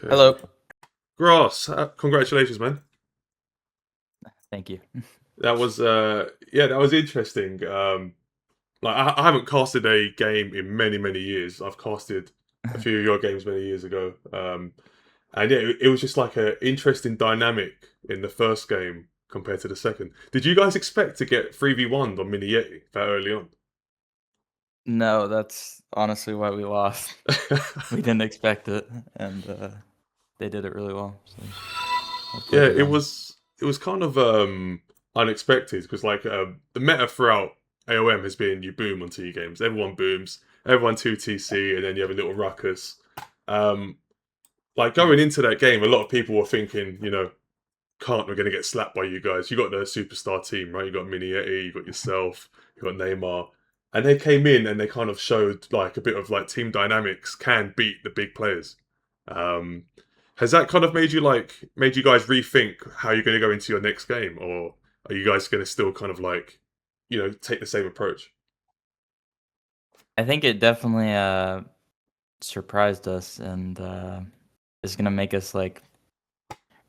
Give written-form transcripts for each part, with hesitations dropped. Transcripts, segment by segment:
Okay. Hello. Grass, congratulations, man. Thank you. That was that was interesting. Like I haven't casted a game in many years. I've casted a few of your games many years ago. And yeah, it was just like a interesting dynamic in the first game compared to the second. Did you guys expect to get 3v1 on Mini Yeti that early on? No, that's honestly why we lost. We didn't expect it, and they did it really well. So I'll play Yeah, to them. it was kind of unexpected because like the meta throughout AOM has been you boom on two games. Everyone booms, everyone 2TC, and then you have a little ruckus. Um, like going into that game, a lot of people were thinking, KanT we're going to get slapped by you guys. You got the superstar team, right? You got Mini Yeti, you got yourself, you got Neymar, and they came in and they kind of showed like a bit of like team dynamics can beat the big players. Um, has that kind of made you guys rethink how you're going to go into your next game, or are you guys going to still kind of like, take the same approach? I think it definitely surprised us, and is gonna make us like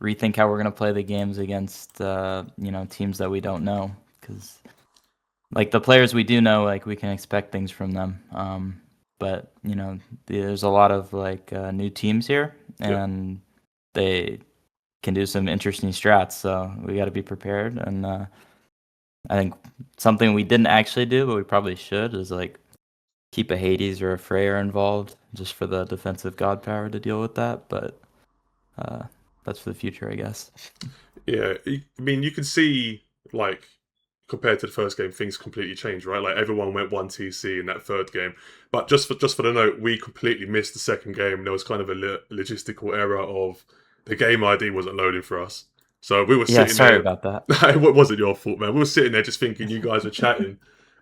rethink how we're gonna play the games against teams that we don't know, because like the players we do know, like we can expect things from them. But there's a lot of like new teams here, Yeah. and they can do some interesting strats. So we got to be prepared. And I think something we didn't actually do, but we probably should, is like keep a Hades or a Freyr involved, just for the defensive god power to deal with that. But uh, that's for the future, I guess. Yeah, I mean, you can see like compared to the first game, things completely changed, right? Like everyone went one TC in that third game, but just for the note, we completely missed the second game. There was kind of a logistical error of the game ID wasn't loading for us, so we were Yeah, sitting sorry there. about that. It wasn't your fault, man. We were sitting there just thinking you guys were chatting,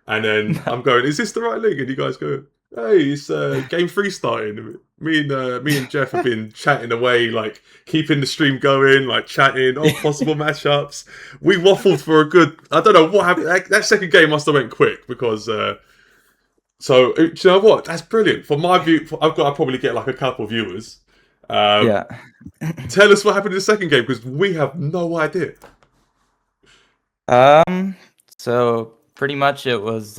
and then I'm going, "Is this the right link?" And you guys go, "Hey, it's game three starting." Me and Jeff have been chatting away, like keeping the stream going, like chatting, possible matchups. We waffled for a good. I don't know what happened. That second game must have went quick because. Do you know what? That's brilliant. For my view, I've got to probably get like a couple viewers. Um, Yeah. Tell us what happened in the second game because we have no idea. Um. So pretty much it was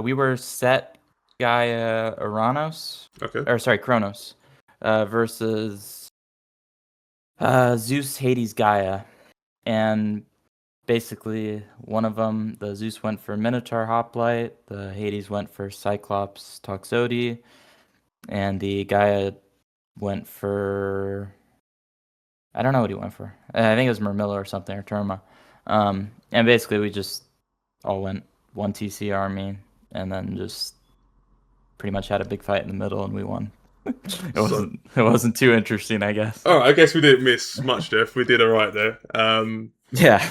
we were set Gaia Uranos, Okay. or sorry, Kronos, versus Zeus Hades Gaia, and basically one of them, the Zeus went for Minotaur Hoplite, the Hades went for Cyclops Toxotes, and the Gaia went for, I don't know what he went for. I think it was Murmilla or something, or Terma. And basically we just all went one TC army, and then just pretty much had a big fight in the middle, and we won. So, It wasn't too interesting, I guess. all right. I guess we didn't miss much, Jeff. We did all right there. Yeah.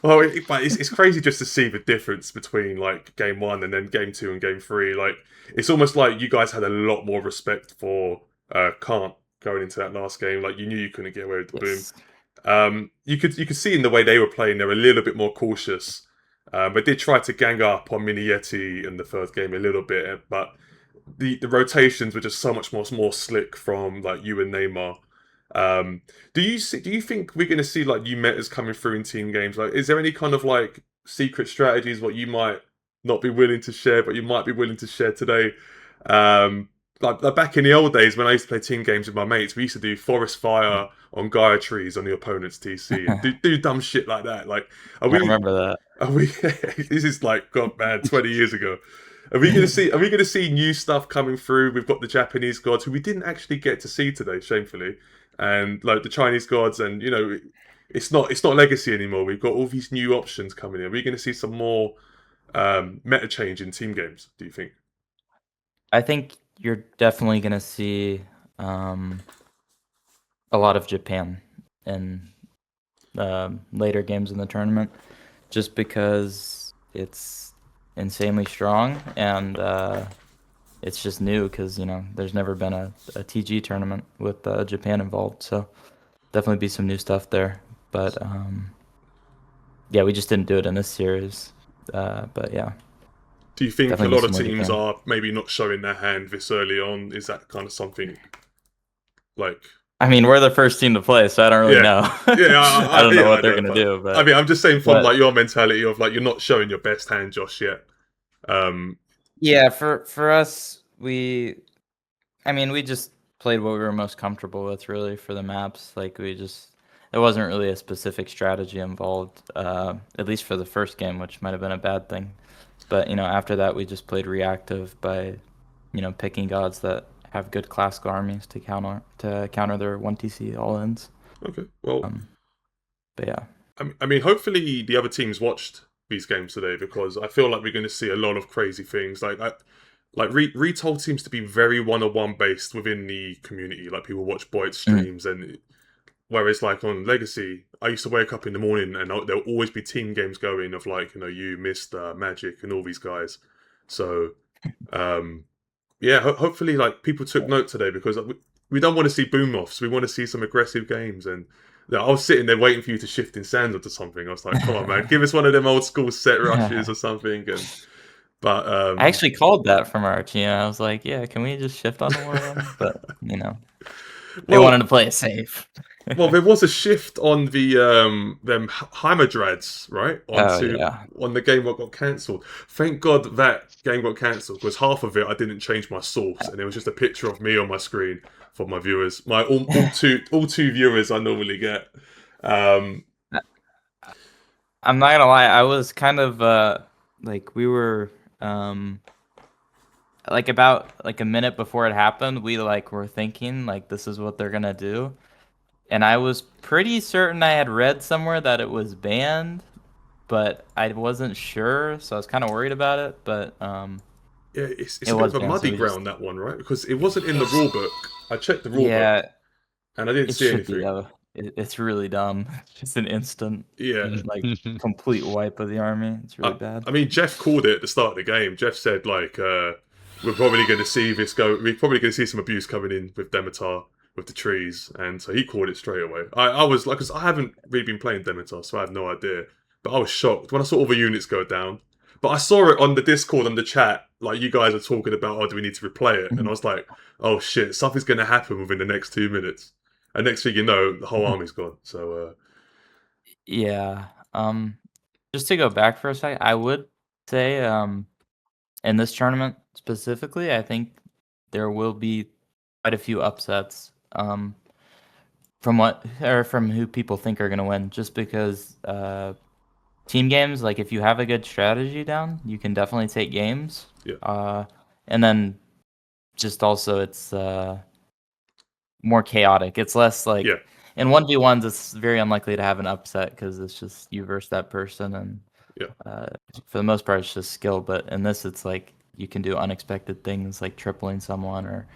Well, but it's crazy just to see the difference between like game one and then game two and game three. Like it's almost like you guys had a lot more respect for KanT going into that last game. Like you knew you couldn't get away with the boom. Yes. You could see in the way they were playing, they were a little bit more cautious. They did try to gang up on Mini Yeti in the first game a little bit, but the rotations were just so much more slick from like you and Neymar. Um, do you think we're going to see like new metas coming through in team games? Like, is there any kind of like secret strategies what you might not be willing to share, but you might be willing to share today? Like back in the old days when I used to play team games with my mates, we used to do forest fire on Gaia trees on the opponent's TC and I do dumb shit like that. Like, are we? remember that. Are we? This is like God, man, 20 years ago. Are we going to see? Are we going to see new stuff coming through? We've got the Japanese gods who we didn't actually get to see today, shamefully, and like the Chinese gods, and it's not legacy anymore. We've got all these new options coming in. Are we going to see some more meta change in team games? Do you think? I think you're definitely gonna see a lot of Japan in later games in the tournament, just because it's insanely strong, and it's just new because there's never been a TG tournament with Japan involved. So definitely be some new stuff there. But yeah, we just didn't do it in this series. But yeah. Do you think a Definitely lot need of some more teams defense. are maybe not showing their hand this early on? Is that kind of something like? I mean, we're the first team to play, so I don't really Yeah, know. yeah, I don't know yeah, I what they're know, gonna but do, I mean, I'm just saying from but like your mentality of like you're not showing your best hand, Josh, yet. Um, yeah, for us, I mean, we just played what we were most comfortable with, really, for the maps. Like there wasn't really a specific strategy involved, at least for the first game, which might have been a bad thing. But after that, we just played reactive by, picking gods that have good classical armies to counter their 1TC all-ins. okay, well, Um, but yeah. I mean, hopefully the other teams watched these games today because I feel like we're going to see a lot of crazy things. Retold seems to be very one-on-one based within the community. Like people watch Boyd's Mhm. streams, and whereas like on Legacy, I used to wake up in the morning and there'll always be team games going of like you, Mister Magic, and all these guys. So um, yeah, hopefully like people took note today because we don't want to see boom offs. We want to see some aggressive games. And I was sitting there waiting for you to shift in sands onto something. I was like, come on, man, give us one of them old school set rushes or something. And but I actually called that from our team. I was like, "Yeah, can we just shift onto one of them?" But they wanted well, to play it safe. well, there was a shift on the them Heimadrads, right? Oh yeah. On the game that got cancelled. Thank God that game got cancelled because half of it I didn't change my source and it was just a picture of me on my screen for my viewers. My all two viewers I normally get. Um, I'm not gonna lie, I was kind of like we were um like about like a minute before it happened, we like were thinking like this is what they're gonna do. And I was pretty certain I had read somewhere that it was banned, but I wasn't sure, so I was kind of worried about it, but yeah, it's it a bit was of a banned, so muddy we just ground that one, right? Because it wasn't in the rule book. I checked the rule book yeah, and I didn't it see should be anything. though. It's really dumb. It's just an instant Yeah, like complete wipe of the army. It's really bad. I mean, Jeff called it at the start of the game. Jeff said like, "We're probably going to see this go. We're probably going to see some abuse coming in with Demeter with the trees," and so he called it straight away. I was like, because I haven't really been playing Demeter, so I have no idea. But I was shocked when I saw all the units go down. But I saw it on the Discord on the chat, like you guys are talking about, oh, do we need to replay it? And I was like, oh shit, something's going to happen within the next 2 minutes. And next thing you know, the whole army's gone. So Yeah. Just to go back for a second, I would say in this tournament specifically, I think there will be quite a few upsets. From who people think are going to win, just because team games, like if you have a good strategy down, you can definitely take games. yeah, Uh, and then just also it's more chaotic. It's less yeah. like in 1v1s, it's very unlikely to have an upset because it's just you versus that person, and Yeah. uh, for the most part, it's just skill. But in this, it's like you can do unexpected things like tripling someone or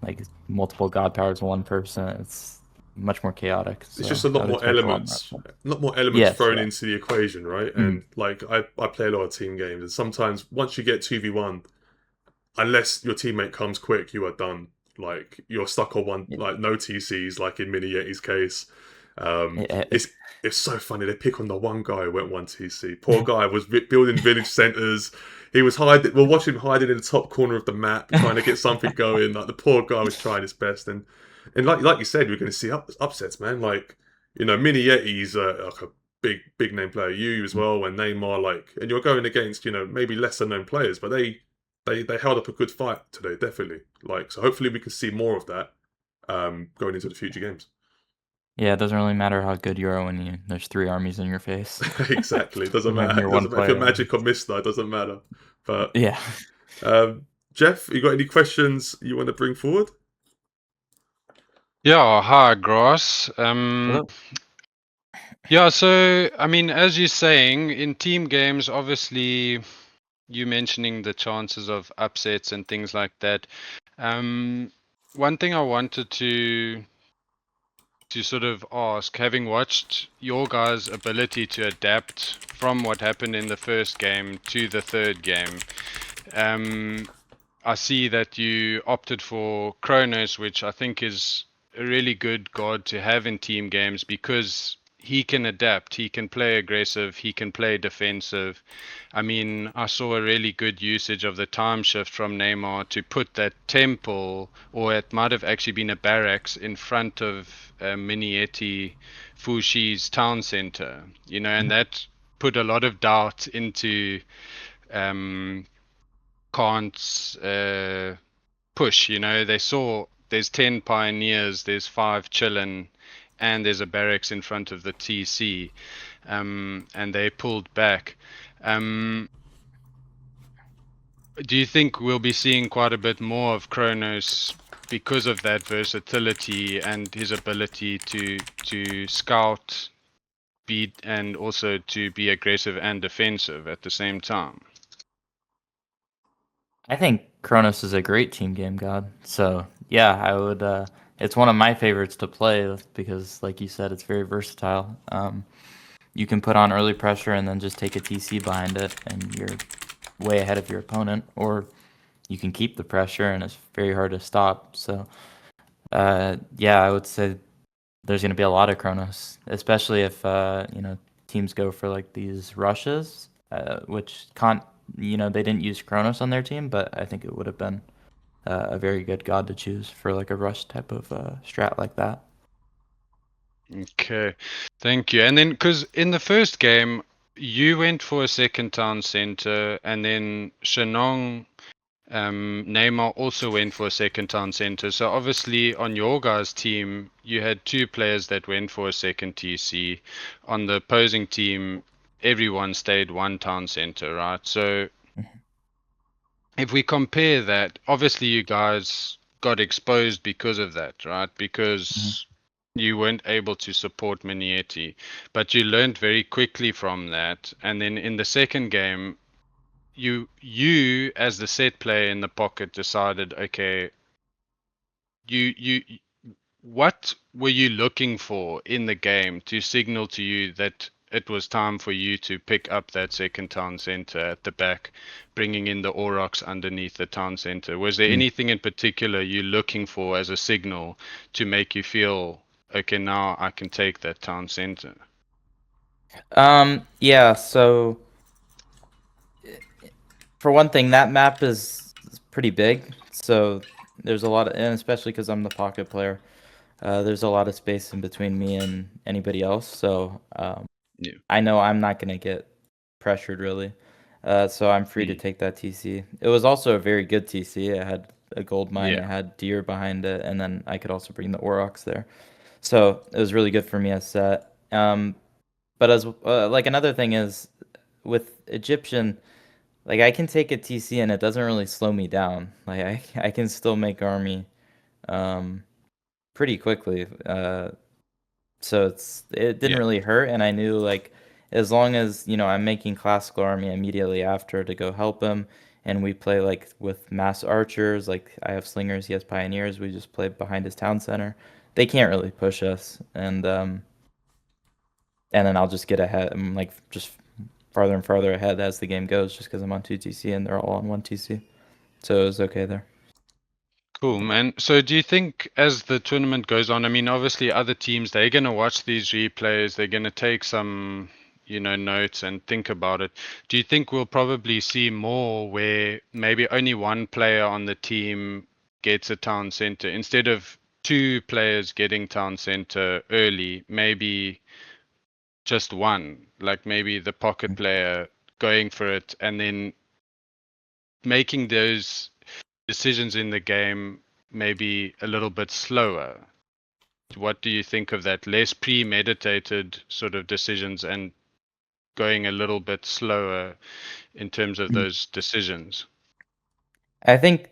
like multiple god powers in one person. It's much more chaotic. It's So just a I lot would more expect a lot more elements, upset. a lot more elements Yes, thrown yeah. into the equation, right? Mhm. And like I play a lot of team games, and sometimes once you get 2v1, unless your teammate comes quick, you are done. Like you're stuck on one, Yeah. like no TCs, like in Mini Yeti's case. Um, Yeah, it's so funny. They pick on the one guy who went one TC. Poor guy was building village centers. He was hiding. We'll watch him hiding in the top corner of the map, trying to get something going. Like the poor guy was trying his best, and like you said, we're going to see upsets, man. Like Mini Yeti's like a big name player. You as well, and Neymar, like, and you're going against maybe lesser known players, but they held up a good fight today, definitely. Like, so hopefully we can see more of that going into the future games. Yeah, it doesn't really matter how good you are when there's three armies in your face. Exactly. It doesn't When matter. you're It one doesn't matter if you're player. Magic or Mister. It doesn't matter. But Yeah. Jeff, you got any questions you want to bring forward? Yeah, hi, Grass. Hello. Yeah, so I mean, as you're saying, in team games, obviously, you mentioning the chances of upsets and things like that. One thing I wanted to sort of ask, having watched your guys' ability to adapt from what happened in the first game to the third game, I see that you opted for Kronos, which I think is a really good god to have in team games because he can adapt. He can play aggressive. He can play defensive. I mean, I saw a really good usage of the time shift from Neymar to put that temple, or it might have actually been a barracks, in front of Minieti Fushi's town center. You know, and that put a lot of doubt into KanT's push. You know, they saw there's 10 pioneers, there's 5 chillin', and there's a barracks in front of the TC, and they pulled back. Do you think we'll be seeing quite a bit more of Kronos because of that versatility and his ability to scout, beat, and also to be aggressive and defensive at the same time? I think Kronos is a great team game god. So yeah, I would. It's one of my favorites to play because, like you said, it's very versatile. You can put on early pressure and then just take a TC behind it, and you're way ahead of your opponent. Or you can keep the pressure, and it's very hard to stop. So yeah, I would say there's going to be a lot of Kronos, especially if teams go for like these rushes, which can't. They didn't use Kronos on their team, but I think it would have been a very good god to choose for like a rush type of strat like that. Okay, thank you. And then, because in the first game, you went for a second town center, and then Shenong, Neymar also went for a second town center. So obviously, on your guys' team, you had 2 players that went for a second TC. On the opposing team, everyone stayed 1 town center, right? So if we compare that, obviously you guys got exposed because of that, right? Because you weren't able to support Minieti, but you learned very quickly from that. And then in the second game, you as the set player in the pocket decided, okay, you what were you looking for in the game to signal to you that it was time for you to pick up that second town center at the back, bringing in the Aurochs underneath the town center? Was there anything in particular you're looking for as a signal to make you feel, okay, now I can take that town center? Yeah, so for one thing, that map is pretty big, so there's a lot of, and especially because I'm the pocket player, there's a lot of space in between me and anybody else, so Yeah. I know I'm not going to get pressured really, so I'm free to take that TC. It was also a very good TC. It had a gold mine, it had deer behind it, and then I could also bring the Aurochs there. So it was really good for me as set. But as like another thing is with Egyptian, like I can take a TC and it doesn't really slow me down. Like I can still make army pretty quickly. So it didn't really hurt, and I knew like as long as I'm making classical army immediately after to go help him, and we play like with mass archers. Like I have slingers, he has pioneers. We just play behind his town center. They can't really push us, and then I'll just get ahead. I'm like just farther and farther ahead as the game goes, just because I'm on 2 TC and they're all on 1 TC. So it was okay there. Cool, man. So do you think as the tournament goes on, I mean, obviously other teams, they're going to watch these replays, they're going to take some, notes and think about it. Do you think we'll probably see more where maybe only one player on the team gets a town center instead of 2 players getting town center early, maybe just one, like maybe the pocket player going for it and then making those decisions in the game maybe a little bit slower? What do you think of that? Less premeditated sort of decisions and going a little bit slower in terms of those decisions? I think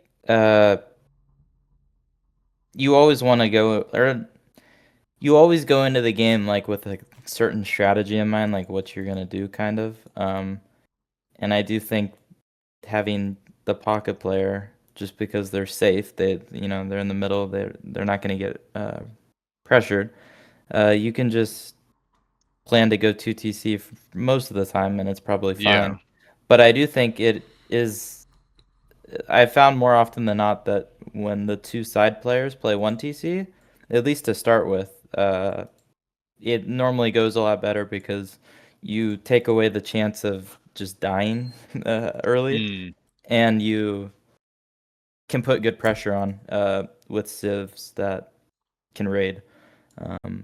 you always want to go, or you always go into the game like with a certain strategy in mind, like what you're gonna do, kind of. And I do think having the pocket player, just because they're safe, they're in the middle, they're not gonna get pressured. You can just plan to go 2 TC most of the time, and it's probably fine. Yeah. But I do think it is. I found more often than not that when the 2 side players play 1 TC, at least to start with, it normally goes a lot better because you take away the chance of just dying early, Mm. and you can put good pressure on with civs that can raid. Hmm.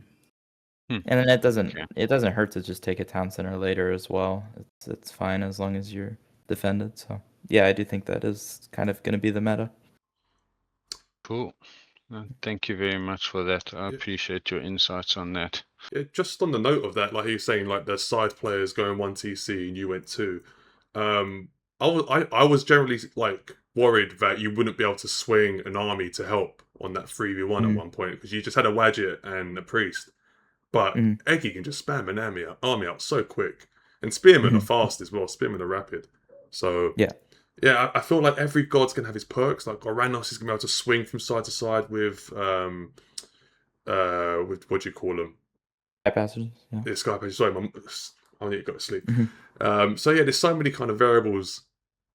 And then Okay. it doesn't hurt to just take a town center later as well. It's fine as long as you're defended. So yeah, I do think that is kind of going to be the meta. Cool. Thank you very much for that. I Yeah. appreciate your insights on that. Yeah, just on the note of that, like he was saying, like the side players going 1TC and you went 2. I was generally like worried that you wouldn't be able to swing an army to help on that 3v1 at Mhm. one point because you just had a Wadget and a priest. But Mhm. Eggy can just spam an army out so quick. And Spearmen are Mhm. fast as well. Spearmen are rapid. So Yeah. yeah, I feel like every god's gonna have his perks. Like Goranos is gonna be able to swing from side to side with what do you call them? High passages. Yeah. Yeah, Skype. Sorry, I need to go to sleep. Mhm. So yeah, there's so many kind of variables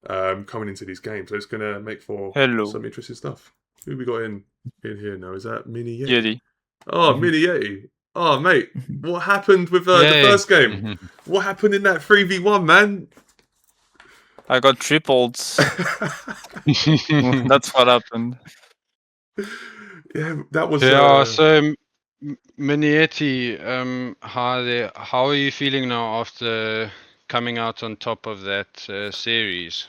coming into these games, so it's gonna make for Hello. some interesting stuff. Who we got in here now? Is that Mini Yeti? Yeti. Oh, Mhm. Mini Yeti. Oh, mate, Mhm. what happened with the Yay. first game? What happened in that 3v1, man? I got tripled. That's what happened. Yeah, that was. Yeah, so Minietti, how are you feeling now after coming out on top of that series?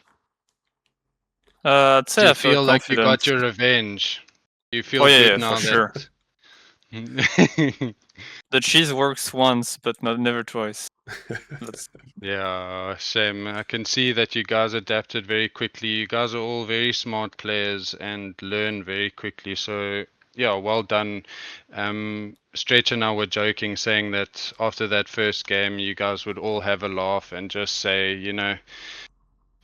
I'd Do say you I feel feel like you confident. got your revenge? Do you feel Oh, yeah, good yeah, now for sure. that... The cheese works once, but never twice. Yeah, shame. I can see that you guys adapted very quickly. You guys are all very smart players and learn very quickly. So yeah, well done. Stretch and I were joking, saying that after that first game, you guys would all have a laugh and just say, you know,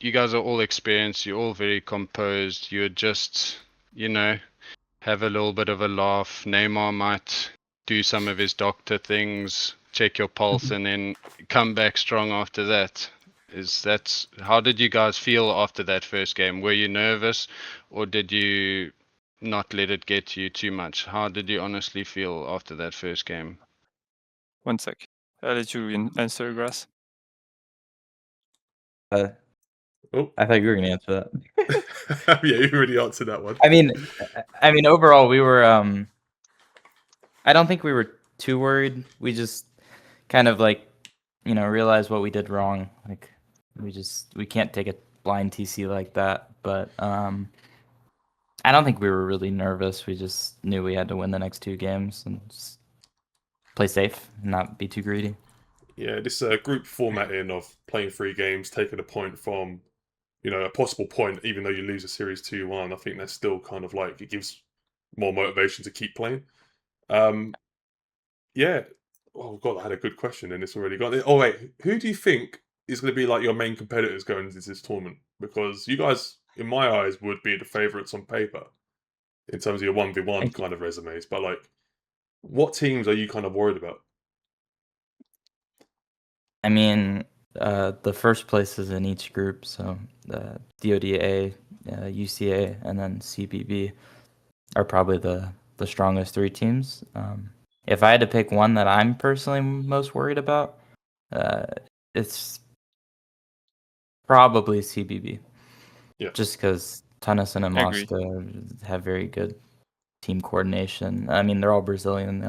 you guys are all experienced. You're all very composed. You're just, you know, have a little bit of a laugh. Neymar might do some of his doctor things, check your pulse, and then come back strong after that. How did you guys feel after that first game? Were you nervous, or did you not let it get to you too much? How did you honestly feel after that first game? 1 sec. I'll let you answer, Grass. Oh, I thought you were going to answer that. yeah, you already answered that one. I mean, overall, we were. I don't think we were too worried. We just kind of like, realized what we did wrong. Like, we can't take a blind TC like that. But I don't think we were really nervous. We just knew we had to win the next 2 games and just play safe and not be too greedy. Yeah, this group formatting of playing 3 games, taking a point from, a possible point, even though you lose a series 2-1, I think that's still kind of like, it gives more motivation to keep playing. Yeah. Oh, God, I had a good question and it's already gone. Oh, wait, who do you think is going to be like your main competitors going into this tournament? Because you guys, in my eyes, would be the favourites on paper in terms of your 1v1 kind of resumes. But, like, what teams are you kind of worried about? I mean, the first places in each group, so the DODA, UCA, and then CBB are probably the strongest 3 teams. If I had to pick one that I'm personally most worried about, it's probably CBB. Yeah. Just because Tennyson and Agree. Moscow have very good team coordination. I mean, they're all Brazilian.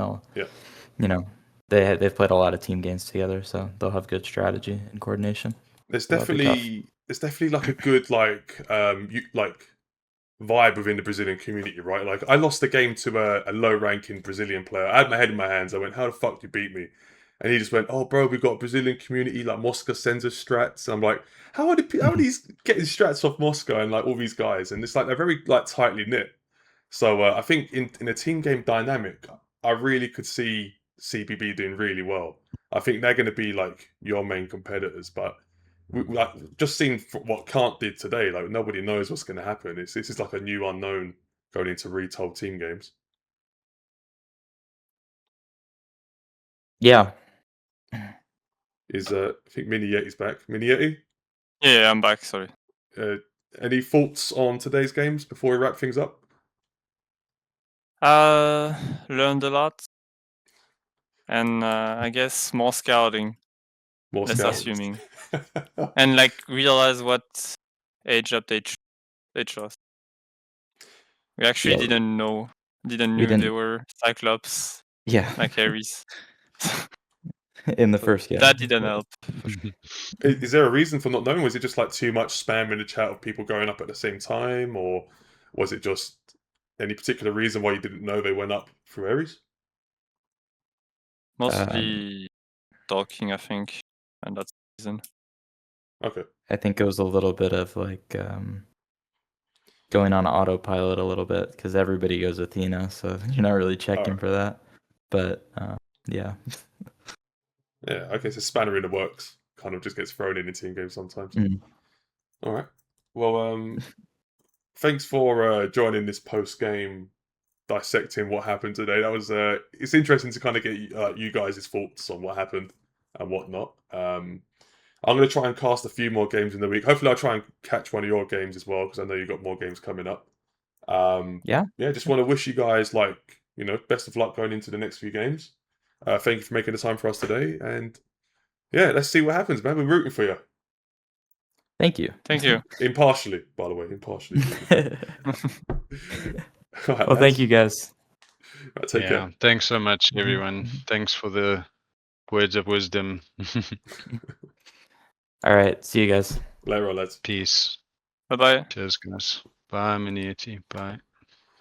They've played a lot of team games together, so they'll have good strategy and coordination. There's So that'll be definitely like a good vibe within the Brazilian community, right? Like I lost the game to a low ranking Brazilian player. I had my head in my hands. I went, "How the fuck did you beat me?" And he just went, "Oh, bro, we've got a Brazilian community. Like Moscow sends us strats." And I'm like, "How are these getting strats off Moscow and like all these guys?" And it's like they're very like tightly knit. So I think in a team game dynamic, I really could see CBB doing really well. I think they're going to be like your main competitors, but like just seeing what KanT did today, like nobody knows what's going to happen. This is like a new unknown going into retold team games. Yeah. I think Mini Yeti's back. Mini Yeti, Yeah, I'm back. Sorry. any thoughts on today's games before we wrap things up? Learned a lot. and I guess more scouting, More less scouting. assuming, and like realize what age up they chose. We actually Yeah. didn't know they didn't- were Cyclops Yeah, like Ares. in the So first game. that didn't help. Is there a reason for not knowing? Was it just like too much spam in the chat of people going up at the same time, or was it just any particular reason why you didn't know they went up through Ares? Mostly talking, I think, and that's the reason. Okay. I think it was a little bit of like going on autopilot a little bit because everybody goes Athena, so you're not really checking Alright. for that. But yeah, Yeah, okay, so spanner in the works kind of just gets thrown in team games sometimes. Mm. All right. Well, thanks for joining this post game dissecting what happened today. That was it's interesting to kind of get you guys' thoughts on what happened and whatnot. I'm going to try and cast a few more games in the week. Hopefully, I'll try and catch one of your games as well because I know you've got more games coming up. Yeah. Just want to wish you guys best of luck going into the next few games. Thank you for making the time for us today, and yeah, let's see what happens, man. We're rooting for you. Thank you. Thank you. Impartially, by the way, impartially. All right, Well, thank you guys. Right, take care. Thanks so much, everyone. Thanks for the words of wisdom. All right, see you guys. Later on, lads. Peace. Bye bye. Cheers, guys. Bye, Miniati. Bye.